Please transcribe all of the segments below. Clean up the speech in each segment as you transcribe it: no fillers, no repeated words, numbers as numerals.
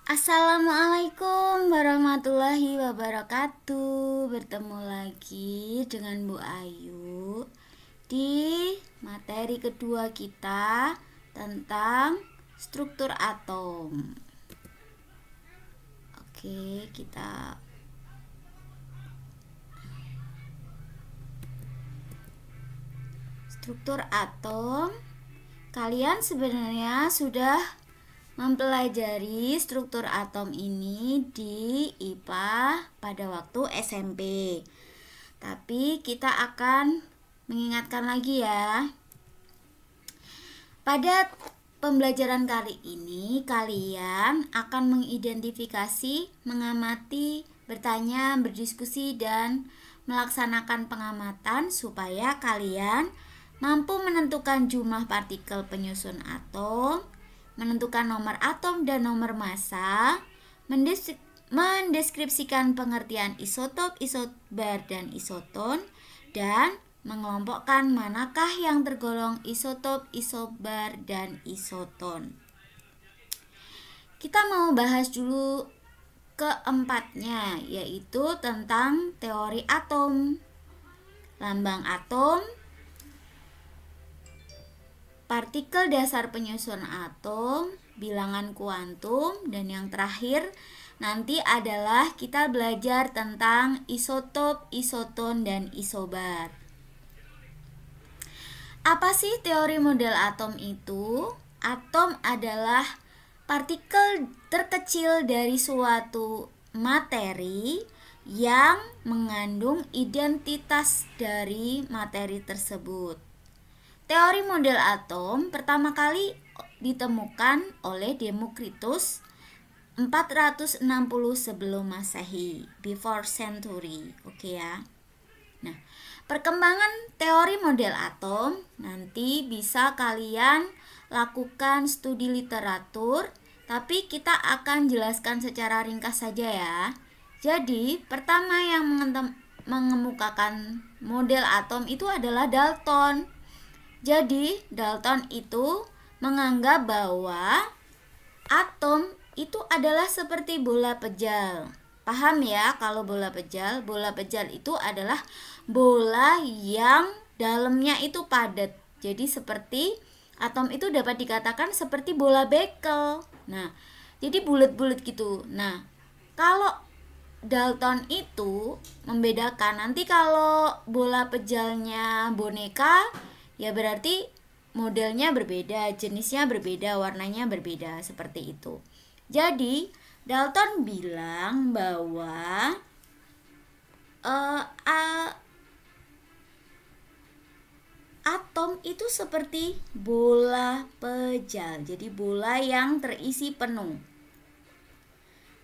Assalamualaikum warahmatullahi wabarakatuh. Bertemu lagi dengan Bu Ayu di materi kedua kita tentang struktur atom. Oke, kita struktur atom. Kalian sebenarnya sudah mempelajari struktur atom ini di IPA pada waktu SMP. Tapi kita akan mengingatkan lagi ya. Pada pembelajaran kali ini kalian akan mengidentifikasi, mengamati, bertanya, berdiskusi dan melaksanakan pengamatan supaya kalian mampu menentukan jumlah partikel penyusun atom, menentukan nomor atom dan nomor massa, mendeskripsikan pengertian isotop, isobar, dan isoton, dan mengelompokkan manakah yang tergolong isotop, isobar, dan isoton. Kita mau bahas dulu keempatnya, yaitu tentang teori atom, lambang atom, partikel dasar penyusun atom, bilangan kuantum, dan yang terakhir nanti adalah kita belajar tentang isotop, isoton, dan isobar. Apa sih teori model atom itu? Atom adalah partikel terkecil dari suatu materi yang mengandung identitas dari materi tersebut. Teori model atom pertama kali ditemukan oleh Demokritus 460 sebelum Masehi, before century. Oke ya. Nah, perkembangan teori model atom nanti bisa kalian lakukan studi literatur, tapi kita akan jelaskan secara ringkas saja ya. Jadi, pertama yang mengemukakan model atom itu adalah Dalton. Jadi, Dalton itu menganggap bahwa atom itu adalah seperti bola pejal. Paham ya kalau bola pejal? Bola pejal itu adalah bola yang dalamnya itu padat. Jadi seperti atom itu dapat dikatakan seperti bola bekel. Nah, jadi bulat-bulat gitu. Nah, kalau Dalton itu membedakan, nanti kalau bola pejalnya boneka, ya berarti modelnya berbeda, jenisnya berbeda, warnanya berbeda, seperti itu. Jadi Dalton bilang bahwa atom itu seperti bola pejal, jadi bola yang terisi penuh.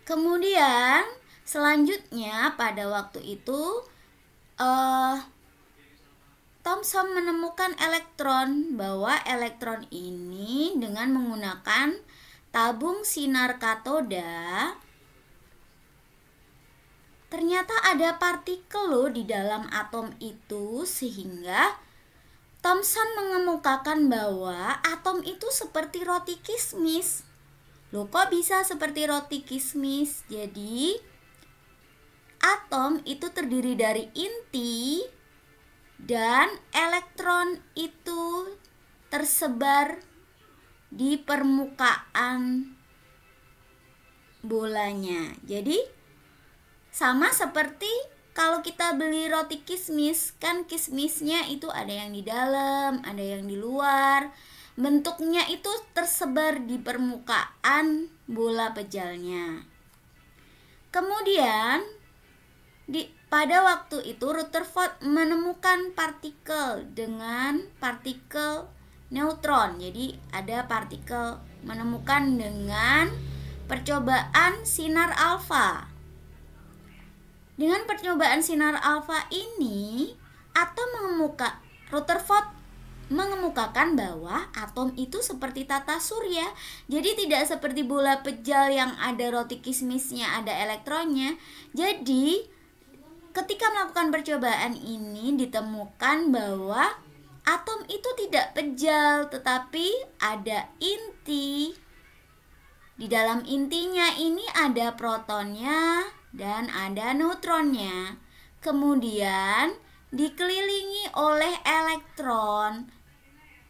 Kemudian selanjutnya pada waktu itu Thomson menemukan elektron, bahwa elektron ini dengan menggunakan tabung sinar katoda, ternyata ada partikel loh di dalam atom itu, sehingga Thomson mengemukakan bahwa atom itu seperti roti kismis. Loh, kok bisa seperti roti kismis? Jadi atom itu terdiri dari inti dan elektron itu tersebar di permukaan bolanya. Jadi sama seperti kalau kita beli roti kismis, kan kismisnya itu ada yang di dalam, ada yang di luar. Bentuknya itu tersebar di permukaan bola pejalnya. Kemudian pada waktu itu Rutherford menemukan partikel dengan partikel neutron. Jadi ada partikel menemukan dengan percobaan sinar alfa. Dengan percobaan sinar alfa ini, Rutherford mengemukakan bahwa atom itu seperti tata surya. Jadi tidak seperti bola pejal yang ada roti kismisnya, ada elektronnya. Jadi ketika melakukan percobaan ini ditemukan bahwa atom itu tidak pejal, tetapi ada inti Di dalam intinya ini ada protonnya dan ada neutronnya. Kemudian dikelilingi oleh elektron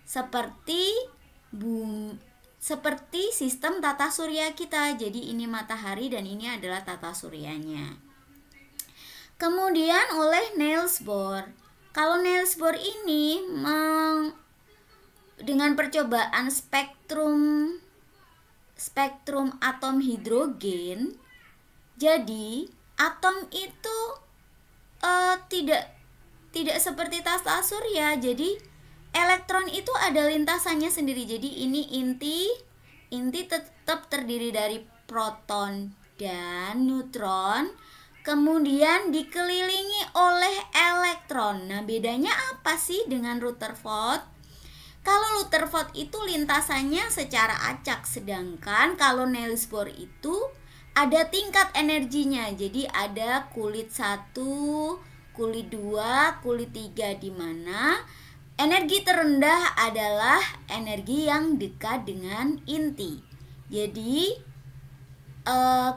seperti sistem tata surya kita. Jadi ini matahari dan ini adalah tata suryanya. Kemudian oleh Niels Bohr. Kalau Niels Bohr ini dengan percobaan spektrum atom hidrogen, jadi atom itu tidak seperti tata surya. Jadi elektron itu ada lintasannya sendiri. Jadi ini inti tetap terdiri dari proton dan neutron, kemudian dikelilingi oleh elektron. Nah, bedanya apa sih dengan Rutherford? Kalau Rutherford itu lintasannya secara acak, sedangkan kalau Niels Bohr itu ada tingkat energinya. Jadi ada kulit 1, kulit 2, kulit 3, di mana energi terendah adalah energi yang dekat dengan inti. Jadi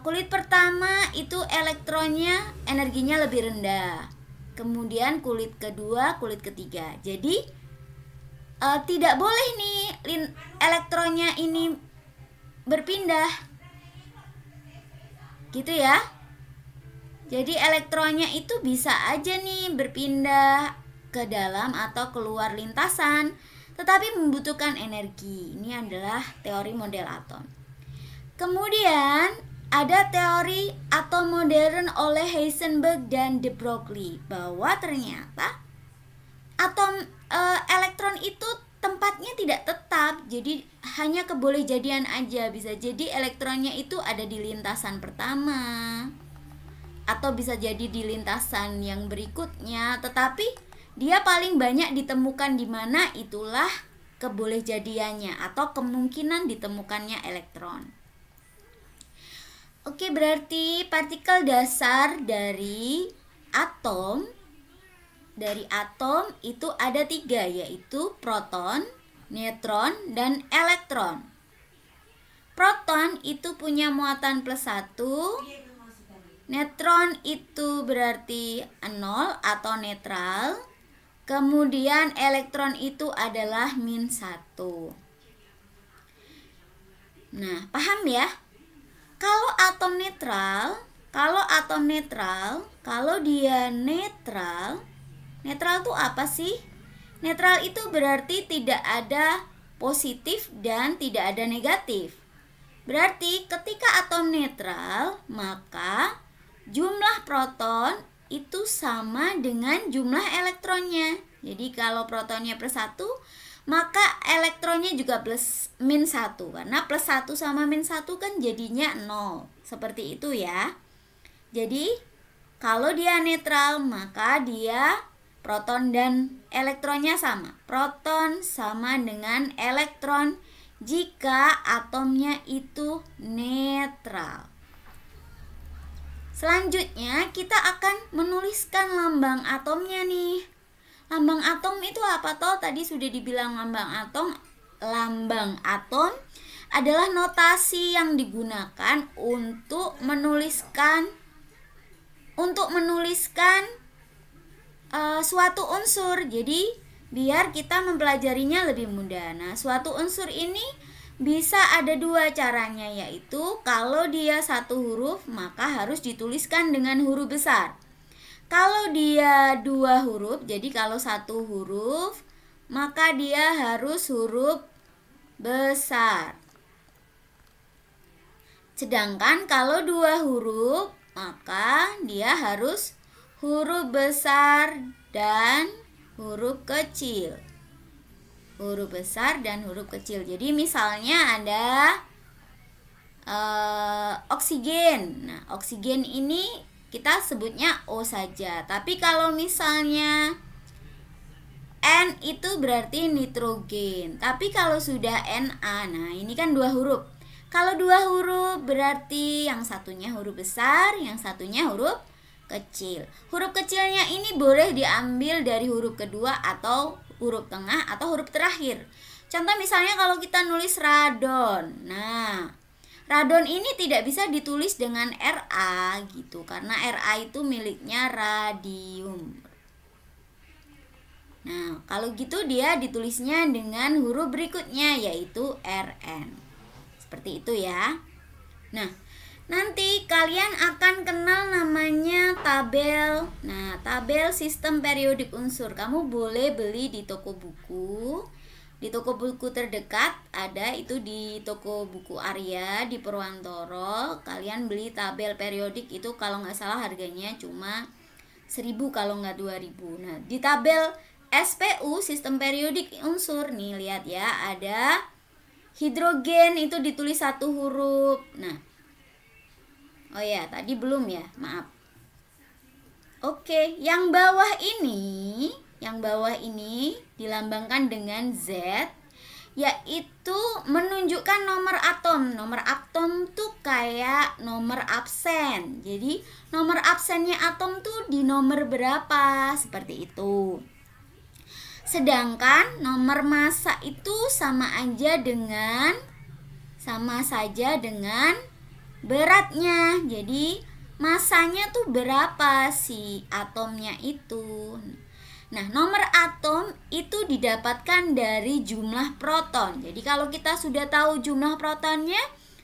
kulit pertama itu elektronnya energinya lebih rendah. Kemudian kulit kedua, kulit ketiga. Jadi tidak boleh nih elektronnya ini berpindah, gitu ya. Jadi elektronnya itu bisa aja nih berpindah ke dalam atau keluar lintasan, tetapi membutuhkan energi. Ini adalah teori model atom. Kemudian ada teori atom modern oleh Heisenberg dan de Broglie, bahwa ternyata elektron itu tempatnya tidak tetap, jadi hanya kebolehjadian aja. Bisa jadi elektronnya itu ada di lintasan pertama atau bisa jadi di lintasan yang berikutnya, tetapi dia paling banyak ditemukan di mana, itulah kebolehjadiannya atau kemungkinan ditemukannya elektron. Oke, berarti partikel dasar dari atom itu ada 3, yaitu proton, neutron, dan elektron. Proton itu punya muatan +1, neutron itu berarti 0 atau netral, kemudian elektron itu adalah -1. Nah, paham ya? Kalau dia netral itu apa sih? Netral itu berarti tidak ada positif dan tidak ada negatif. Berarti ketika atom netral, maka jumlah proton itu sama dengan jumlah elektronnya. Jadi kalau protonnya +1, maka elektronnya juga -1. Karena +1 sama -1 kan jadinya 0. Seperti itu ya. Jadi kalau dia netral, maka dia proton dan elektronnya sama. Proton sama dengan elektron jika atomnya itu netral. Selanjutnya kita akan menuliskan lambang atomnya nih. Lambang atom itu apa toh? Tadi sudah dibilang lambang atom. Lambang atom adalah notasi yang digunakan untuk menuliskan suatu unsur. Jadi biar kita mempelajarinya lebih mudah. Nah, suatu unsur ini bisa ada 2 caranya, yaitu kalau dia 1 huruf maka harus dituliskan dengan huruf besar. Kalau dia 2 huruf, jadi kalau 1 huruf maka dia harus huruf besar. Sedangkan kalau 2 huruf maka dia harus huruf besar dan huruf kecil. Huruf besar dan huruf kecil. Jadi misalnya ada oksigen. Nah, oksigen ini kita sebutnya O saja. Tapi kalau misalnya N itu berarti nitrogen. Tapi kalau sudah Na, nah ini kan 2 huruf. Kalau 2 huruf berarti yang satunya huruf besar, yang satunya huruf kecil. Huruf kecilnya ini boleh diambil dari huruf kedua atau huruf tengah atau huruf terakhir. Contoh misalnya kalau kita nulis radon. Nah, Radon ini tidak bisa ditulis dengan Ra gitu, karena Ra itu miliknya radium. Nah, kalau gitu dia ditulisnya dengan huruf berikutnya, yaitu Rn. Seperti itu ya. Nah, nanti kalian akan kenal namanya tabel. Nah, tabel sistem periodik unsur. Kamu boleh beli di toko buku. Di toko buku terdekat ada, itu di toko buku Arya di Purwantoro. Kalian beli tabel periodik itu, kalau nggak salah harganya cuma 1.000 kalau nggak 2.000. Nah, di tabel SPU sistem periodik unsur nih, lihat ya, ada hidrogen itu ditulis satu huruf. Nah, oh ya, tadi belum ya, maaf. Oke, yang bawah ini dilambangkan dengan Z, yaitu menunjukkan nomor atom. Nomor atom tuh kayak nomor absen. Jadi nomor absennya atom tuh di nomor berapa, seperti itu. Sedangkan nomor massa itu sama saja dengan beratnya. Jadi masanya tuh berapa si atomnya itu. Nah, nomor atom itu didapatkan dari jumlah proton. Jadi kalau kita sudah tahu jumlah protonnya,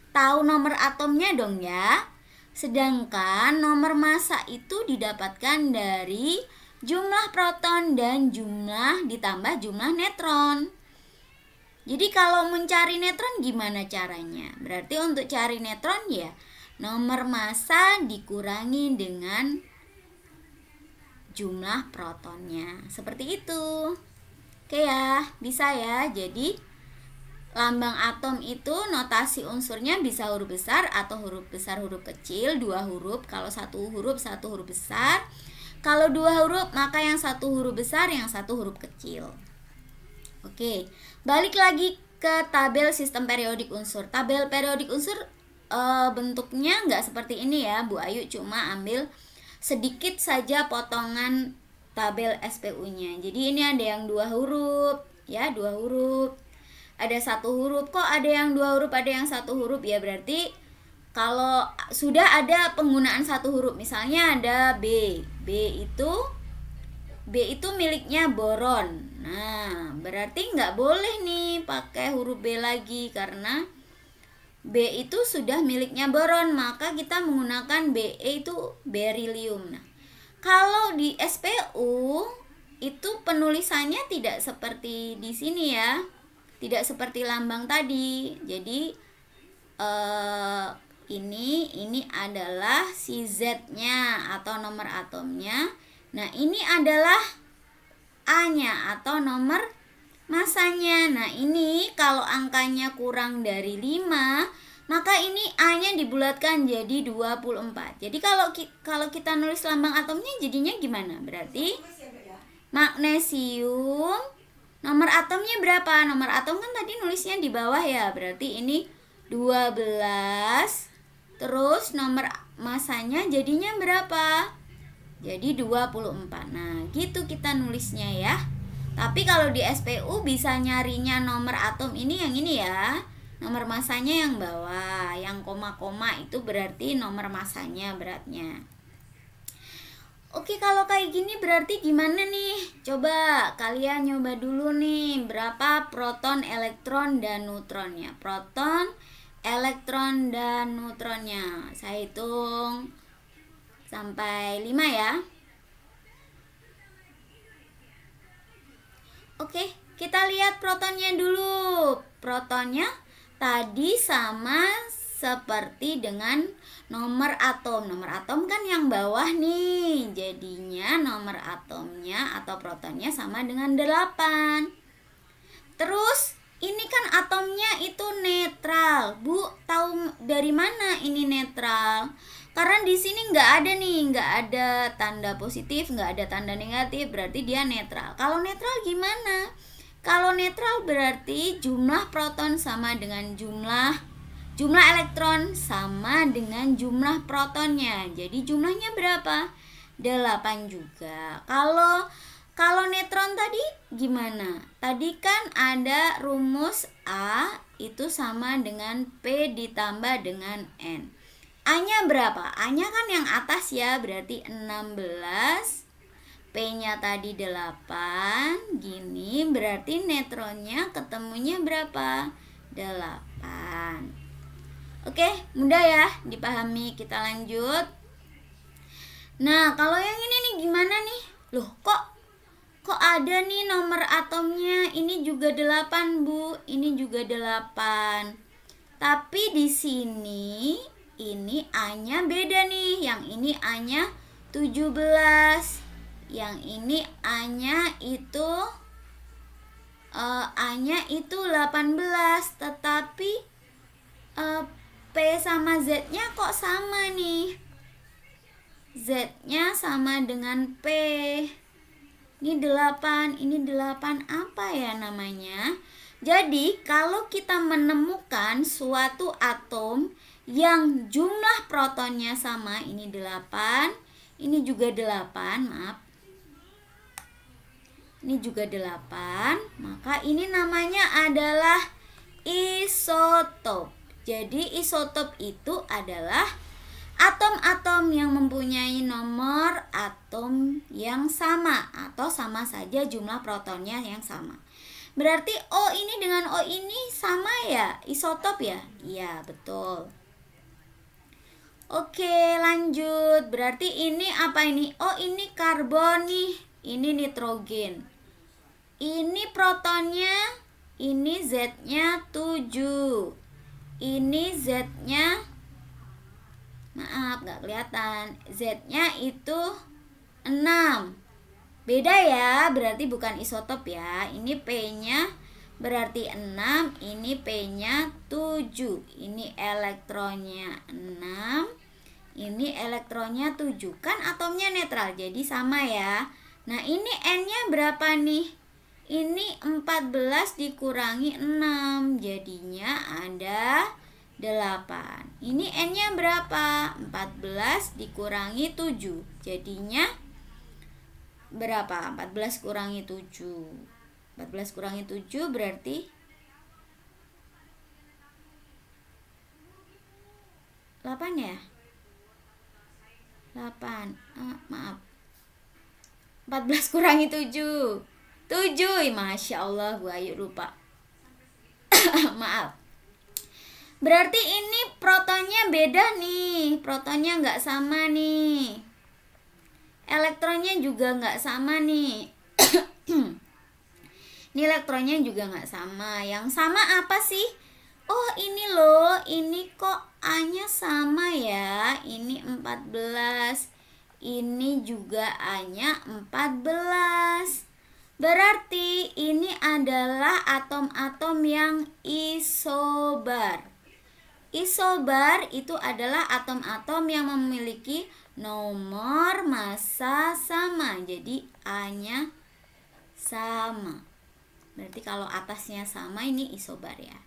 tahu nomor atomnya dong ya. Sedangkan nomor massa itu didapatkan dari jumlah proton dan jumlah ditambah jumlah neutron. Jadi kalau mencari neutron gimana caranya? Berarti untuk cari neutron ya nomor massa dikurangi dengan jumlah protonnya. Seperti itu. Oke ya, bisa ya. Jadi lambang atom itu notasi unsurnya bisa huruf besar atau huruf besar huruf kecil, 2 huruf. Kalau 1 huruf besar. Kalau 2 huruf maka yang 1 huruf besar, yang 1 huruf kecil. Oke, balik lagi ke tabel sistem periodik unsur. Tabel periodik unsur bentuknya nggak seperti ini ya, Bu Ayu cuma ambil sedikit saja potongan tabel SPU-nya. Jadi ini ada yang 2 huruf, ya 2 huruf. Ada 1 huruf, kok ada yang 2 huruf, ada yang 1 huruf, ya berarti kalau sudah ada penggunaan 1 huruf, misalnya ada B itu miliknya boron. Nah, berarti nggak boleh nih pakai huruf B lagi, karena B itu sudah miliknya boron, maka kita menggunakan Be itu berilium. Nah, kalau di SPU itu penulisannya tidak seperti di sini ya, tidak seperti lambang tadi. Jadi ini adalah si Z-nya atau nomor atomnya. Nah, ini adalah A-nya atau nomor masanya. Nah, ini kalau angkanya kurang dari 5, maka ini A-nya dibulatkan jadi 24. Jadi kalau kita nulis lambang atomnya jadinya gimana? Berarti magnesium, nomor atomnya berapa? Nomor atom kan tadi nulisnya di bawah ya. Berarti ini 12. Terus nomor masanya jadinya berapa? Jadi 24. Nah, gitu kita nulisnya ya. Tapi kalau di SPU bisa nyarinya nomor atom ini yang ini ya. Nomor masanya yang bawah, yang koma-koma itu berarti nomor masanya, beratnya. Oke, kalau kayak gini berarti gimana nih? Coba kalian nyoba dulu nih, berapa proton, elektron, dan neutronnya. Proton, elektron, dan neutronnya. Saya hitung sampai 5 ya. Oke, kita lihat protonnya dulu. Protonnya tadi sama seperti dengan nomor atom. Nomor atom kan yang bawah nih. Jadinya nomor atomnya atau protonnya sama dengan 8. Terus ini kan atomnya itu netral. Bu, tahu dari mana ini netral? Karena di sini nggak ada tanda positif, nggak ada tanda negatif, berarti dia netral. Kalau netral gimana? Kalau netral berarti jumlah proton sama dengan jumlah elektron sama dengan jumlah protonnya. Jadi jumlahnya berapa? 8 juga. Kalau neutron tadi gimana? Tadi kan ada rumus A itu sama dengan P ditambah dengan N. A-nya berapa? A-nya kan yang atas ya, berarti 16. P-nya tadi 8. Gini, berarti netronnya ketemunya berapa? 8. Oke, mudah ya dipahami. Kita lanjut. Nah, kalau yang ini nih gimana nih? Loh, kok ada nih nomor atomnya? Ini juga 8, Bu. Ini juga 8. Tapi di sini ini A-nya beda nih. Yang ini A-nya 17. Yang ini A-nya itu A-nya itu 18, tetapi P sama Z-nya kok sama nih? Z-nya sama dengan P. Ini 8, ini 8, apa ya namanya? Jadi, kalau kita menemukan suatu atom yang jumlah protonnya sama, ini 8, ini juga 8, maaf. Ini juga 8, maka ini namanya adalah isotop. Jadi, isotop itu adalah atom-atom yang mempunyai nomor atom yang sama atau sama saja jumlah protonnya yang sama. Berarti O ini dengan O ini sama ya, isotop ya? Iya, betul. Oke, lanjut. Berarti ini apa ini? Oh, ini karbon nih. Ini nitrogen. Ini protonnya, ini Z-nya 7. Ini Z-nya, maaf gak kelihatan, Z-nya itu 6. Beda ya, berarti bukan isotop ya. Ini P-nya berarti 6, ini P-nya 7. Ini elektronnya 6, ini elektronnya 7. Kan atomnya netral, jadi sama ya. Nah, ini N-nya berapa nih? Ini 14 dikurangi 6, jadinya ada 8. Ini N-nya berapa? 14 dikurangi 7, jadinya berapa? 14 kurangi 7. 14 kurangi 7 berarti 8 ya? 8. Maaf. 14 kurangi 7. 7. Masya Allah, Bu Ayu lupa. Maaf. Berarti ini protonnya beda nih. Protonnya nggak sama nih. Elektronnya juga nggak sama nih. Ini elektronnya juga nggak sama. Yang sama apa sih? Oh, ini loh. Ini kok A-nya sama ya. Ini 14. Ini juga A-nya 14. Berarti ini adalah atom-atom yang isobar. Isobar itu adalah atom-atom yang memiliki nomor massa sama. Jadi A-nya sama. Berarti kalau atasnya sama ini isobar ya.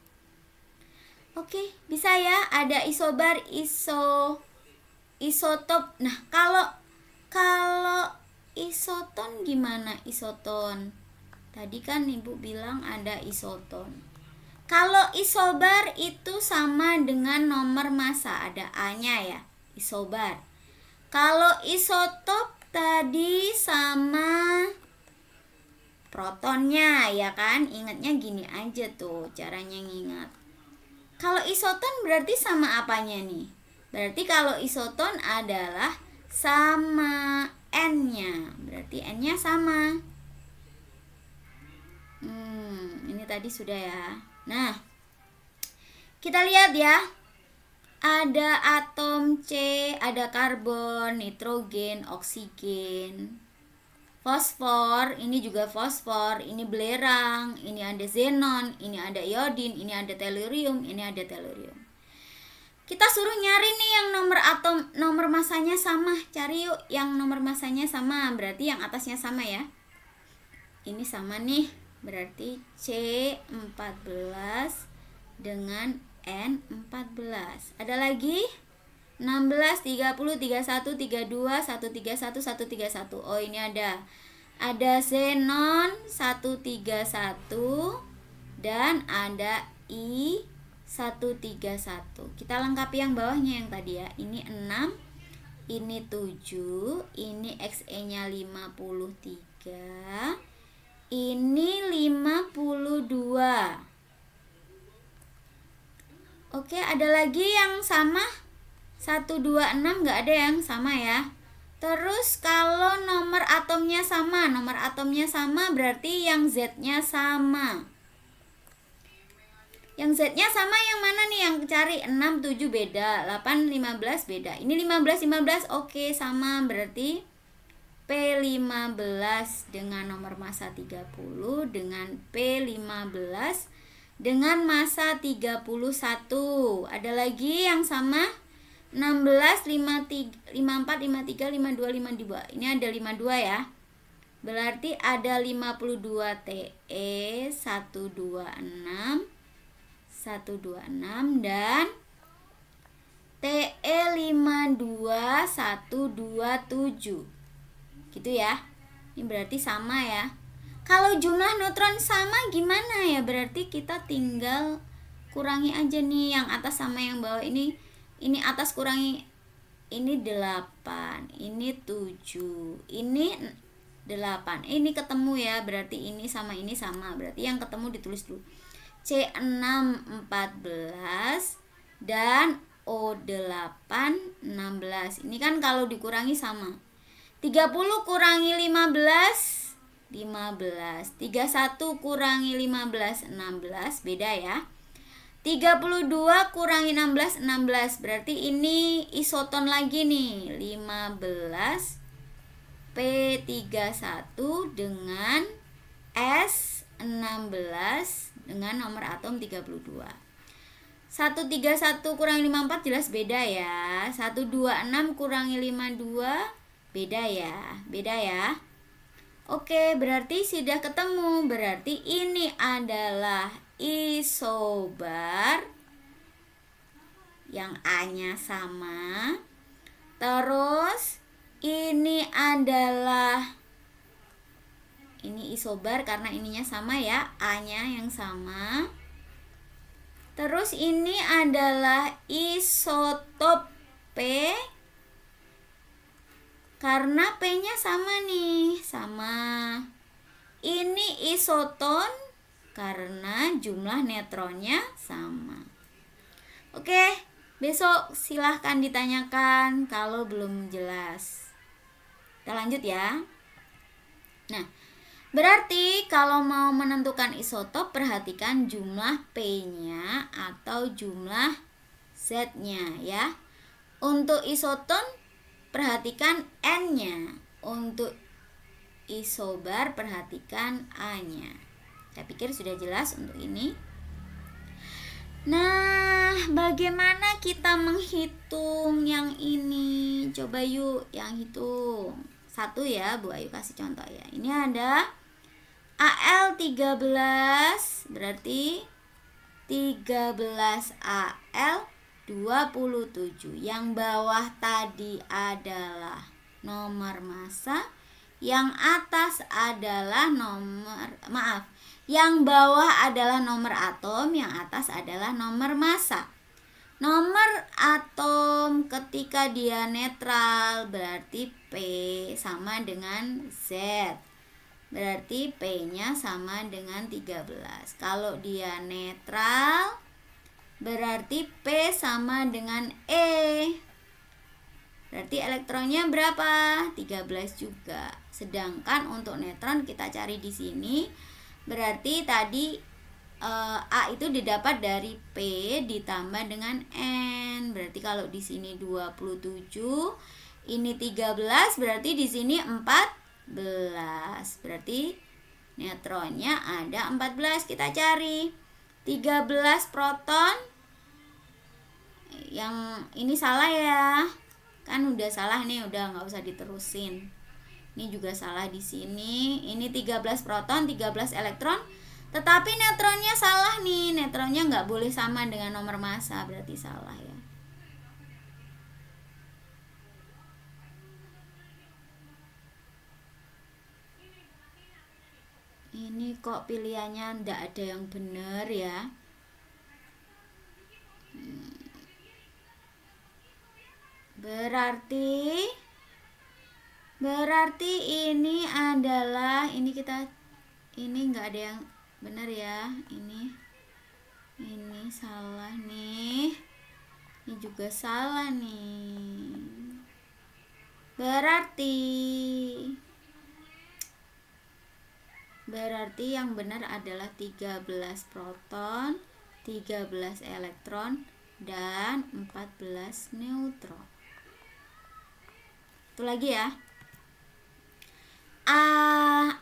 Oke, bisa ya, ada isobar, isotop. Nah, kalau isoton gimana isoton? Tadi kan Ibu bilang ada isoton. Kalau isobar itu sama dengan nomor massa, ada A-nya ya, isobar. Kalau isotop tadi sama protonnya ya kan? Ingatnya gini aja tuh caranya ngingat. Kalau isoton berarti sama apanya nih? Berarti kalau isoton adalah sama N-nya. Berarti N-nya sama. Ini tadi sudah ya. Nah, kita lihat ya. Ada atom C, ada karbon, nitrogen, oksigen, fosfor, ini juga fosfor, ini belerang, ini ada xenon, ini ada iodin, ini ada tellurium, ini ada tellurium. Kita suruh nyari nih yang nomor atom, nomor masanya sama. Cari yuk yang nomor masanya sama, berarti yang atasnya sama ya. Ini sama nih, berarti C14 dengan N14. Ada lagi 16, 30, 31, 32, 131, 131. Oh, ini ada xenon 131 dan ada 131. Kita lengkapi yang bawahnya yang tadi ya. Ini 6, ini 7, ini XE-nya 53, ini 52. Oke, ada lagi yang sama? 126 nggak ada yang sama ya. Terus kalau nomor atomnya sama berarti yang Z-nya sama. Yang Z-nya sama yang mana nih yang cari? 6, 7 beda, 8, 15 beda. Ini 15, 15 oke sama, berarti P15 dengan nomor massa 30 dengan P15 dengan massa 31. Ada lagi yang sama? 16, 53, 54, 53, 52, 52. Ini ada 52 ya. Berarti ada 52 TE 126 dan TE 52127. Gitu ya. Ini berarti sama ya. Kalau jumlah neutron sama gimana ya? Berarti kita tinggal kurangi aja nih yang atas sama yang bawah ini. Ini atas kurangi, ini 8, ini 7, ini 8. Ini ketemu ya, berarti ini sama berarti yang ketemu ditulis dulu. C6 14 dan O8 16. Ini kan kalau dikurangi sama. 30 kurangi 15 15. 31 kurangi 15 16, beda ya. 32 kurangi 16 16, berarti ini isoton lagi nih. 15 P31 dengan S16 dengan nomor atom 32. 131 kurangi 54 jelas beda ya. 126 kurangi 52 beda ya. Oke, berarti sudah ketemu. Berarti ini adalah isobar yang A-nya sama. Terus ini adalah, ini isobar karena ininya sama ya, A-nya yang sama. Terus ini adalah isotop P karena P-nya sama nih, sama. Ini isoton karena jumlah neutronnya sama. Oke, besok silahkan ditanyakan kalau belum jelas. Kita lanjut ya. Nah, berarti kalau mau menentukan isotop, perhatikan jumlah P-nya atau jumlah Z-nya ya. Untuk isoton, perhatikan N-nya. Untuk isobar, perhatikan A-nya. Saya pikir sudah jelas untuk ini. Nah, bagaimana kita menghitung yang ini? Coba yuk yang hitung. Satu ya, Bu Ayu kasih contoh ya. Ini ada AL 13, berarti 13 AL 27. Yang bawah tadi adalah nomor massa, yang atas adalah yang bawah adalah nomor atom, yang atas adalah nomor massa. Nomor atom ketika dia netral berarti P sama dengan Z. Berarti P-nya sama dengan 13. Kalau dia netral berarti P sama dengan E. Berarti elektronnya berapa? 13 juga. Sedangkan untuk neutron kita cari di sini. Berarti tadi A itu didapat dari P ditambah dengan N. Berarti kalau di sini 27, ini 13, berarti di sini 14. Berarti neutronnya ada 14. Kita cari 13 proton. Yang ini salah ya. Kan udah salah nih, udah nggak usah diterusin. Ini juga salah di sini. Ini 13 proton, 13 elektron. Tetapi neutronnya salah nih. Neutronnya nggak boleh sama dengan nomor massa, berarti salah ya. Ini kok pilihannya nggak ada yang benar ya. Berarti ini adalah, ini nggak ada yang benar ya, ini salah nih, ini juga salah nih. Berarti yang benar adalah 13 proton, 13 elektron, dan 14 neutron. Itu lagi ya.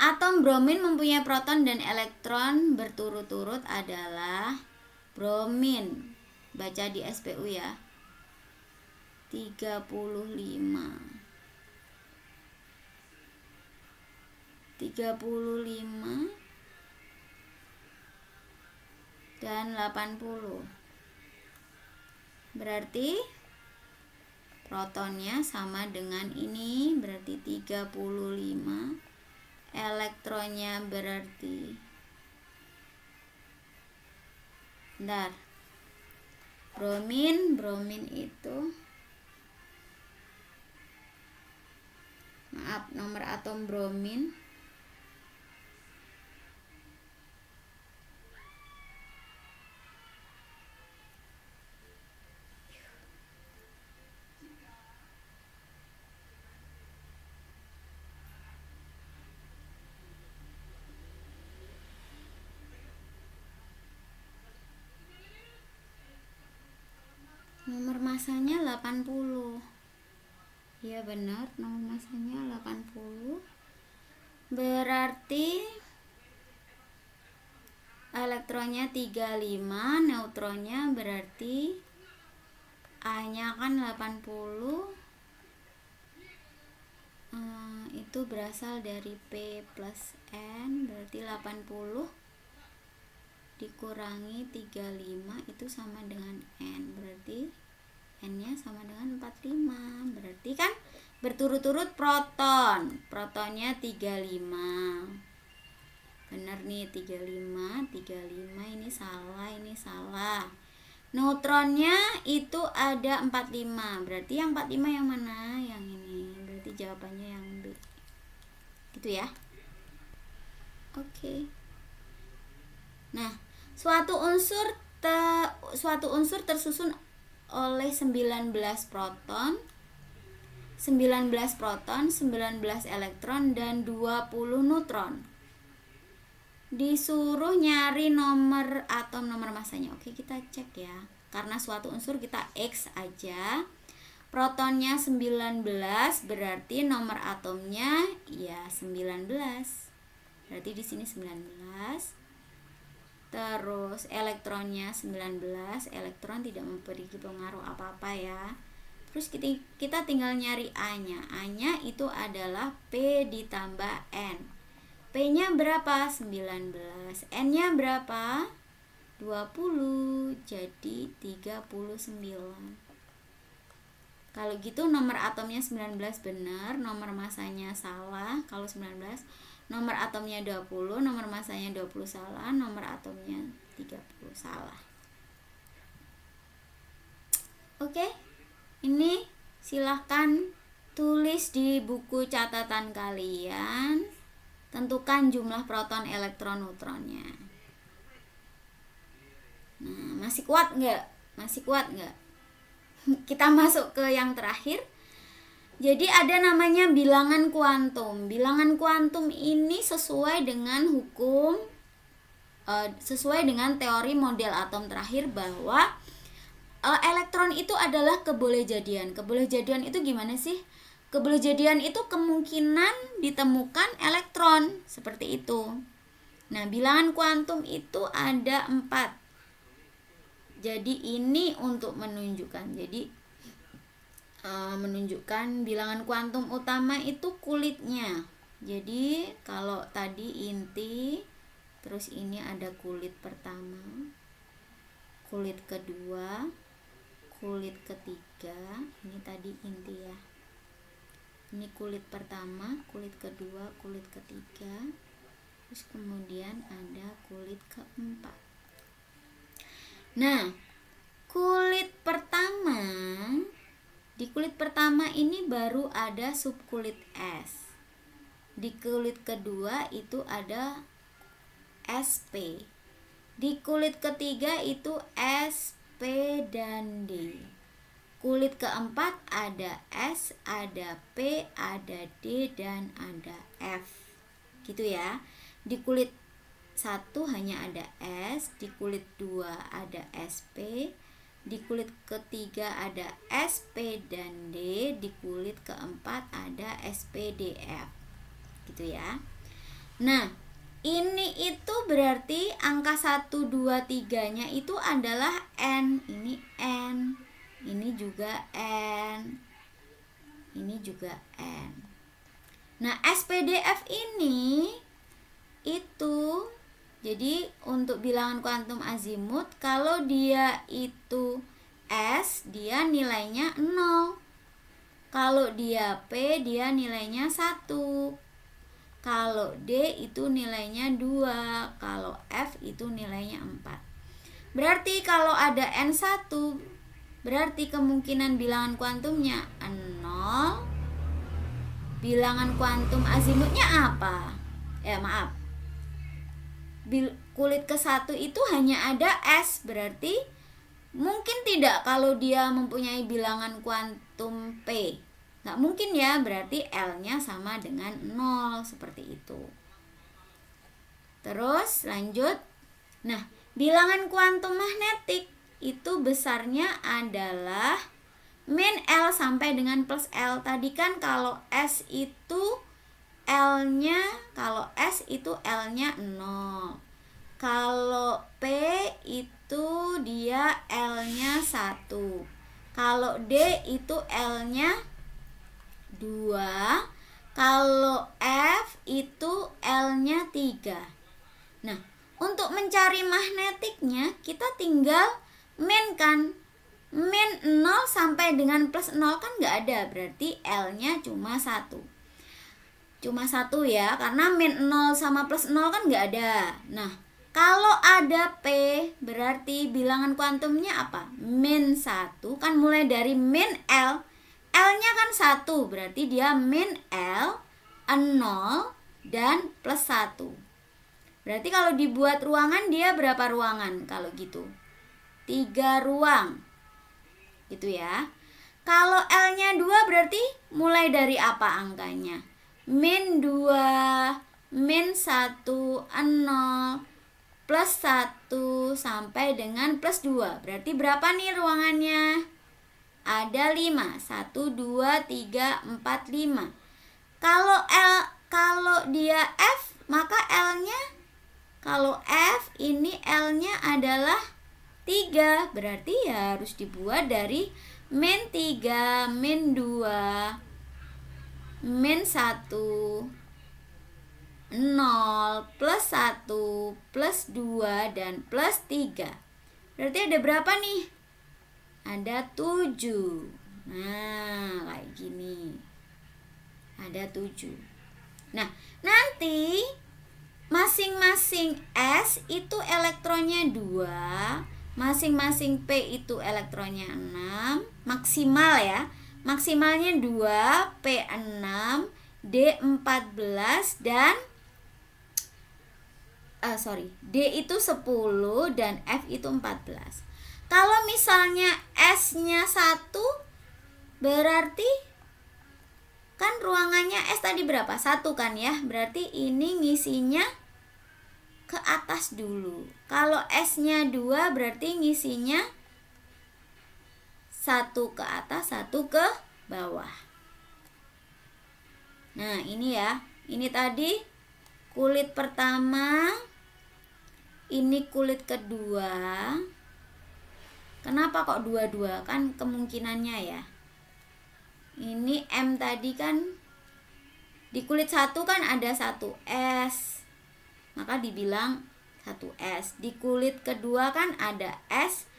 Atom bromin mempunyai proton dan elektron berturut-turut adalah bromin. Baca di SPU ya. 35 dan 80. Berarti protonnya sama dengan ini, berarti 35. Elektronnya berarti bromin itu, maaf, nomor atom bromin nomor masanya 80. Ya benar, nomor masanya 80. Berarti elektronnya 35, neutronnya berarti A-nya kan 80. Itu berasal dari P plus N, berarti 80 dikurangi 35 itu sama dengan N, berarti N nya sama dengan 45. Berarti kan berturut-turut protonnya 35. Benar nih, 35 ini salah. Neutronnya itu ada 45. Berarti yang 45 yang mana? Yang ini. Berarti jawabannya yang B. Gitu ya. Oke. Nah, suatu unsur tersusun oleh 19 proton, 19 elektron, dan 20 neutron. Disuruh nyari nomor atom, nomor masanya. Oke, kita cek ya. Karena suatu unsur kita X aja. Protonnya 19, berarti nomor atomnya ya 19. Berarti di sini 19. Terus elektronnya 19, elektron tidak memiliki pengaruh apa-apa ya. Terus kita tinggal nyari A-nya. A-nya itu adalah P ditambah N. P-nya berapa? 19. N-nya berapa? 20. Jadi 39. Kalau gitu nomor atomnya 19 benar, nomor masanya salah. Kalau 19, nomor atomnya 20, nomor masanya 20 salah, nomor atomnya 30 salah. Oke. Ini silahkan tulis di buku catatan kalian. Tentukan jumlah proton, elektron, neutronnya. Nah, masih kuat nggak? Kita masuk ke yang terakhir. Jadi ada namanya bilangan kuantum. Bilangan kuantum ini sesuai dengan teori model atom terakhir bahwa elektron itu adalah kebolehjadian. Kebolehjadian itu gimana sih? Kebolehjadian itu kemungkinan ditemukan elektron, seperti itu. Nah, bilangan kuantum itu ada 4. Jadi ini untuk menunjukkan. Menunjukkan bilangan kuantum utama itu kulitnya. Jadi kalau tadi inti, terus ini ada kulit pertama, kulit kedua, kulit ketiga. Ini tadi inti ya. Ini kulit pertama, kulit kedua, kulit ketiga. Terus kemudian ada kulit keempat. Nah, kulit pertama Di kulit pertama ini baru ada subkulit S. Di kulit kedua itu ada SP. Di kulit ketiga itu SP dan D. Kulit keempat ada S, ada P, ada D, dan ada F. Gitu ya. Di kulit 1 hanya ada S, di kulit 2 ada SP, di kulit ketiga ada SP dan D, di kulit keempat ada SP, D, F. Gitu ya. Nah, ini itu berarti angka 1, 2, 3-nya itu adalah N. Ini N. Ini juga N. Ini juga N. Nah, SPDF ini itu jadi untuk bilangan kuantum azimut, kalau dia itu S, dia nilainya 0. Kalau dia P, dia nilainya 1. Kalau D itu nilainya 2. Kalau F itu nilainya 4. Berarti kalau ada N1, berarti kemungkinan bilangan kuantumnya 0. Bilangan kuantum azimutnya apa? Kulit ke-1 itu hanya ada S, berarti mungkin tidak kalau dia mempunyai bilangan kuantum P. Nggak mungkin ya, berarti L-nya sama dengan 0, seperti itu. Terus lanjut. Nah, bilangan kuantum magnetik itu besarnya adalah min L sampai dengan plus L. Tadi kan kalau S itu L-nya, kalau S itu L-nya 0. Kalau P itu dia L-nya 1. Kalau D itu L-nya 2. Kalau F itu L-nya 3. Nah, untuk mencari magnetiknya kita tinggal min kan. Min 0 sampai dengan plus 0 kan nggak ada, berarti L-nya cuma 1. Cuma 1 ya, karena min 0 sama plus 0 kan nggak ada. Nah, kalau ada P, berarti bilangan kuantumnya apa? Min 1, kan mulai dari min L. L-nya kan 1, berarti dia min L, 0, dan plus 1. Berarti kalau dibuat ruangan, dia berapa ruangan kalau gitu? 3 ruang. Gitu ya. Kalau L-nya 2 berarti mulai dari apa angkanya? Min 2, min 1, 0, plus 1 sampai dengan plus 2. Berarti berapa nih ruangannya? Ada 5. 1, 2, 3, 4, 5. Kalau dia F, maka L-nya, kalau F ini L-nya adalah 3. Berarti ya harus dibuat dari min 3, min 2, min 1, 0, plus 1, plus 2, dan plus 3. Berarti ada berapa nih? Ada 7. Nah, kayak gini. Ada 7. Nah, nanti masing-masing S itu elektronnya 2, masing-masing P itu elektronnya 6, maksimal ya. Maksimalnya 2, P 6, D 14, dan D itu 10 dan F itu 14. Kalau misalnya S-nya 1, berarti kan ruangannya S tadi berapa? 1 kan ya. Berarti ini ngisinya ke atas dulu. Kalau S-nya 2 berarti ngisinya 1 ke atas, 1 ke bawah. Nah, ini ya. Ini tadi kulit pertama, ini kulit kedua. Kenapa kok dua-dua? Kan kemungkinannya ya. Ini M tadi kan di kulit 1 kan ada 1 S. Maka dibilang 1 S. Di kulit kedua kan ada S,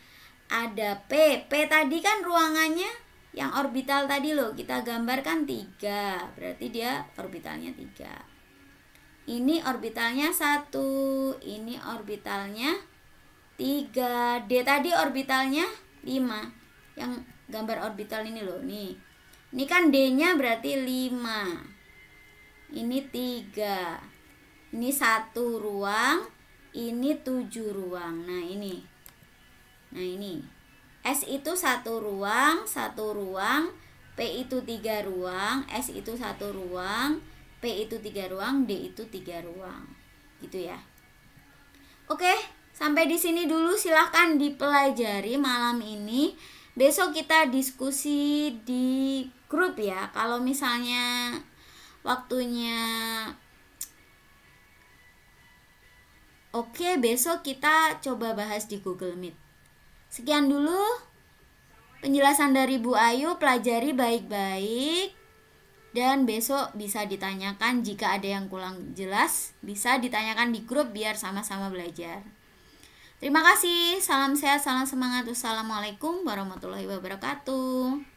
ada P. P tadi kan ruangannya yang orbital tadi loh, kita gambarkan 3. Berarti dia orbitalnya 3. Ini orbitalnya 1, ini orbitalnya 3. D tadi orbitalnya 5. Yang gambar orbital ini loh, nih. Ini kan D-nya berarti 5. Ini 3. Ini 1 ruang, ini 7 ruang. Nah, ini. S itu 1 ruang, P itu 3 ruang, S itu 1 ruang, P itu 3 ruang, D itu 3 ruang. Gitu ya. Oke, sampai di sini dulu, silahkan dipelajari malam ini. Besok kita diskusi di grup ya. Kalau misalnya waktunya oke, besok kita coba bahas di Google Meet. Sekian dulu penjelasan dari Bu Ayu, pelajari baik-baik. Dan besok bisa ditanyakan jika ada yang kurang jelas, bisa ditanyakan di grup biar sama-sama belajar. Terima kasih, salam sehat, salam semangat. Wassalamualaikum warahmatullahi wabarakatuh.